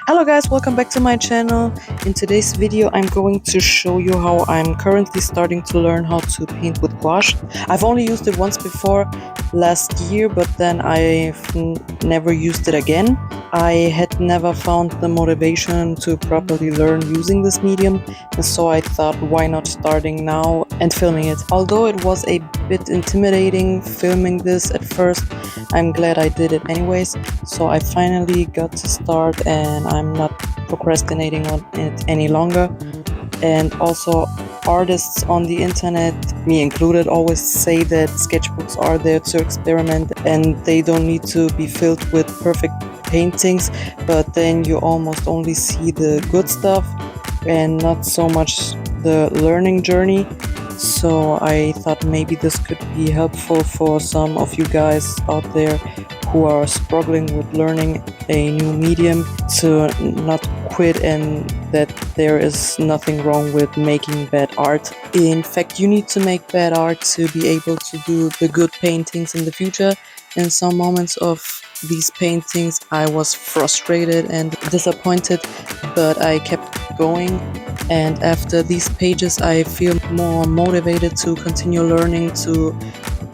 Hello guys, welcome back to my channel. In today's video I'm going to show you how I'm currently starting to learn how to paint with gouache. I've only used it once before last year, but then I've never used it again. I had never found the motivation to properly learn using this medium, and so I thought, why not starting now and filming it. Although it was a bit intimidating filming this at first, I'm glad I did it anyways. So I finally got to start and I'm not procrastinating on it any longer. And also, artists on the internet, me included, always say that sketchbooks are there to experiment and they don't need to be filled with perfect paintings, but then you almost only see the good stuff and not so much the learning journey. So I thought maybe this could be helpful for some of you guys out there who are struggling with learning a new medium, to not quit and that there is nothing wrong with making bad art. In fact, you need to make bad art to be able to do the good paintings in the future. In some moments of these paintings I was frustrated and disappointed, but I kept going, and after these pages I feel more motivated to continue learning, to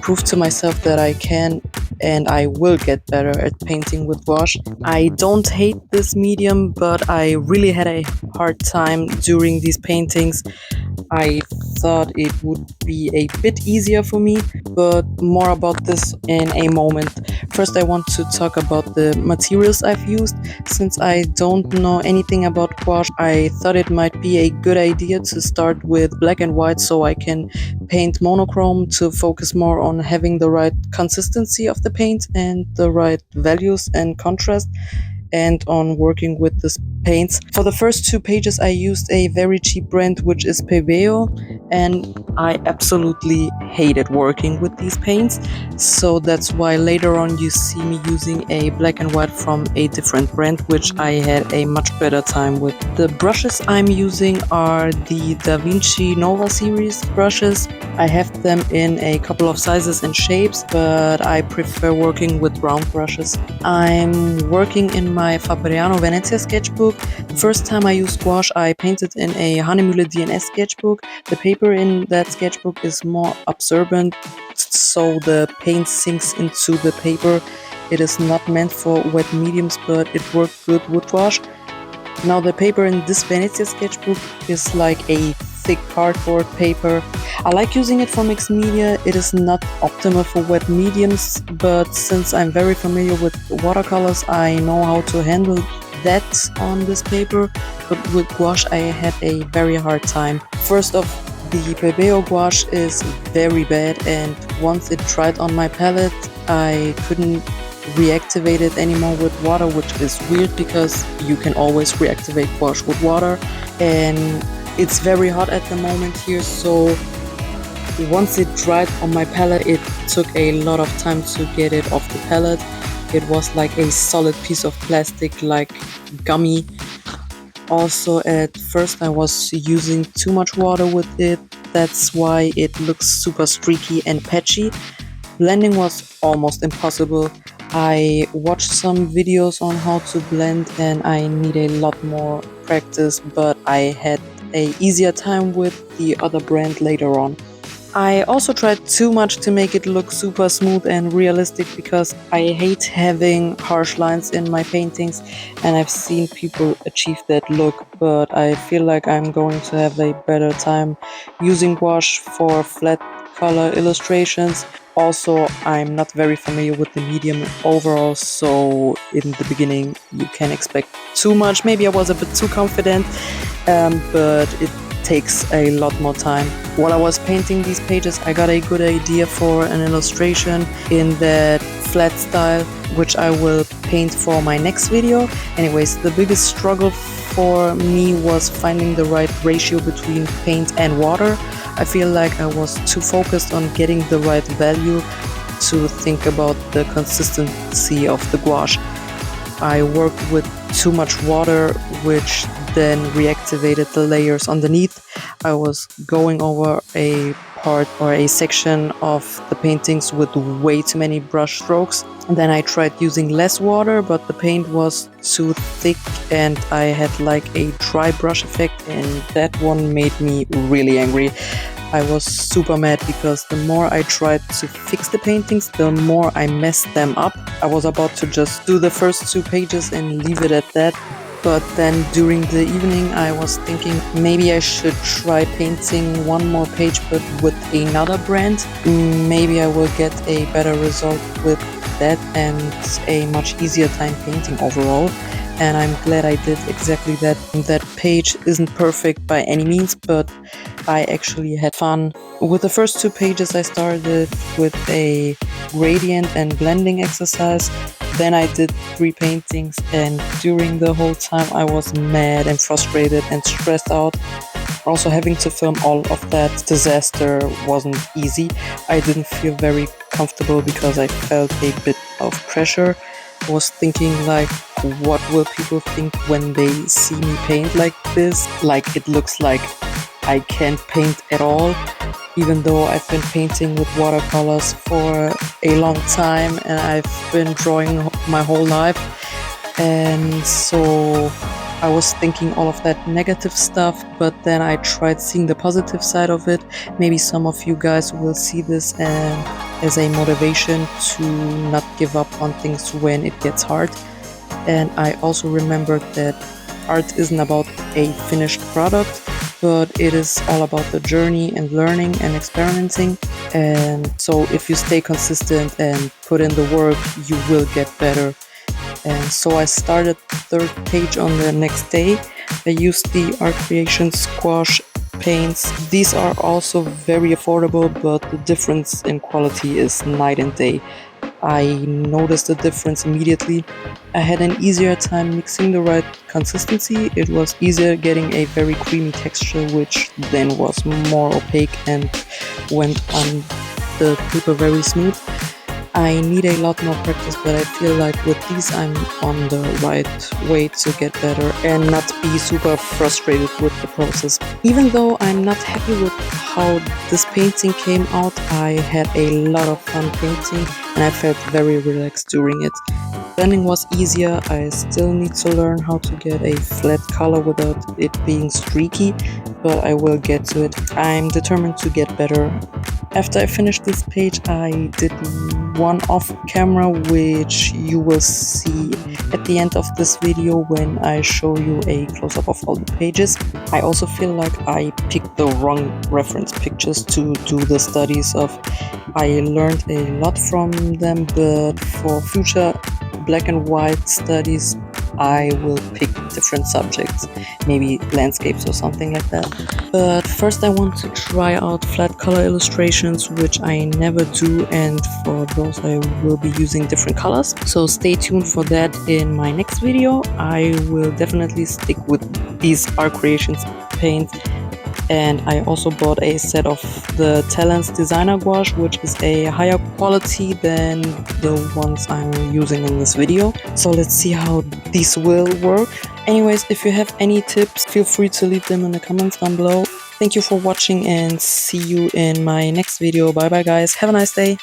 prove to myself that I can and I will get better at painting with gouache. I don't hate this medium, but I really had a hard time during these paintings. I thought it would be a bit easier for me, but more about this in a moment. First, I want to talk about the materials I've used. Since I don't know anything about gouache, I thought it might be a good idea to start with black and white so I can paint monochrome to focus more on having the right consistency of the paint and the right values and contrast, and on working with these paints. For the first two pages I used a very cheap brand, which is Pebeo, and I absolutely hated working with these paints, so that's why later on you see me using a black and white from a different brand, which I had a much better time with. The brushes I'm using are the Da Vinci Nova series brushes. I have them in a couple of sizes and shapes, but I prefer working with round brushes. I'm working in my Fabriano Venezia sketchbook. The first time I used gouache, I painted in a Hahnemühle DNS sketchbook. The paper in that sketchbook is more absorbent, so the paint sinks into the paper. It is not meant for wet mediums, but it worked good with gouache. Now the paper in this Venezia sketchbook is like a thick cardboard paper. I like using it for mixed media. It is not optimal for wet mediums, but since I'm very familiar with watercolors, I know how to handle that on this paper. But with gouache I had a very hard time. First off, the Pebeo gouache is very bad, and once it dried on my palette I couldn't reactivate it anymore with water, which is weird because you can always reactivate gouache with water, and it's very hot at the moment here, so once it dried on my palette it took a lot of time to get it off the palette. It was like a solid piece of plastic, like gummy. Also, at first I was using too much water with it, that's why it looks super streaky and patchy. Blending was almost impossible. I watched some videos on how to blend and I need a lot more practice, but I had an easier time with the other brand later on. I also tried too much to make it look super smooth and realistic because I hate having harsh lines in my paintings, and I've seen people achieve that look, but I feel like I'm going to have a better time using gouache for flat color illustrations. Also, I'm not very familiar with the medium overall, so in the beginning you can expect too much. Maybe I was a bit too confident, but it takes a lot more time. While I was painting these pages, I got a good idea for an illustration in that flat style, which I will paint for my next video. Anyways, the biggest struggle for me was finding the right ratio between paint and water. I feel like I was too focused on getting the right value to think about the consistency of the gouache. I worked with too much water, which then reactivated the layers underneath. I was going over a part or a section of the paintings with way too many brush strokes. And then I tried using less water, but the paint was too thick and I had like a dry brush effect, and that one made me really angry. I was super mad because the more I tried to fix the paintings, the more I messed them up. I was about to just do the first 2 pages and leave it at that. But then during the evening I was thinking maybe I should try painting one more page but with another brand. Maybe I will get a better result with that and a much easier time painting overall. And I'm glad I did exactly that. That page isn't perfect by any means, but I actually had fun. With the first 2 pages I started with a gradient and blending exercise. Then I did 3 paintings, and during the whole time I was mad and frustrated and stressed out. Also, having to film all of that disaster wasn't easy. I didn't feel very comfortable because I felt a bit of pressure. I was thinking like, what will people think when they see me paint like this? Like it looks like I can't paint at all, even though I've been painting with watercolors for a long time and I've been drawing my whole life. And so I was thinking all of that negative stuff, but then I tried seeing the positive side of it. Maybe some of you guys will see this as a motivation to not give up on things when it gets hard. And I also remembered that art isn't about a finished product, but it is all about the journey and learning and experimenting. And so if you stay consistent and put in the work, you will get better. And so I started the 3rd page on the next day. I used the Art Creation Squash paints. These are also very affordable, but the difference in quality is night and day. I noticed the difference immediately. I had an easier time mixing the right consistency. It was easier getting a very creamy texture, which then was more opaque and went on the paper very smooth. I need a lot more practice, but I feel like with these I'm on the right way to get better and not be super frustrated with the process. Even though I'm not happy with how this painting came out, I had a lot of fun painting and I felt very relaxed during it. Blending was easier. I still need to learn how to get a flat color without it being streaky, but I will get to it. I'm determined to get better. After I finished this page, I did one off camera, which you will see at the end of this video when I show you a close-up of all the pages. I also feel like I picked the wrong reference pictures to do the studies of. I learned a lot from them, but for future black and white studies I will pick different subjects, maybe landscapes or something like that. But first I want to try out flat color illustrations, which I never do, and for those I will be using different colors. So stay tuned for that in my next video. I will definitely stick with these Art Creations paints. And I also bought a set of the Talents Designer Gouache, which is a higher quality than the ones I'm using in this video. So let's see how these will work. Anyways, if you have any tips, feel free to leave them in the comments down below. Thank you for watching and see you in my next video. Bye bye guys, have a nice day.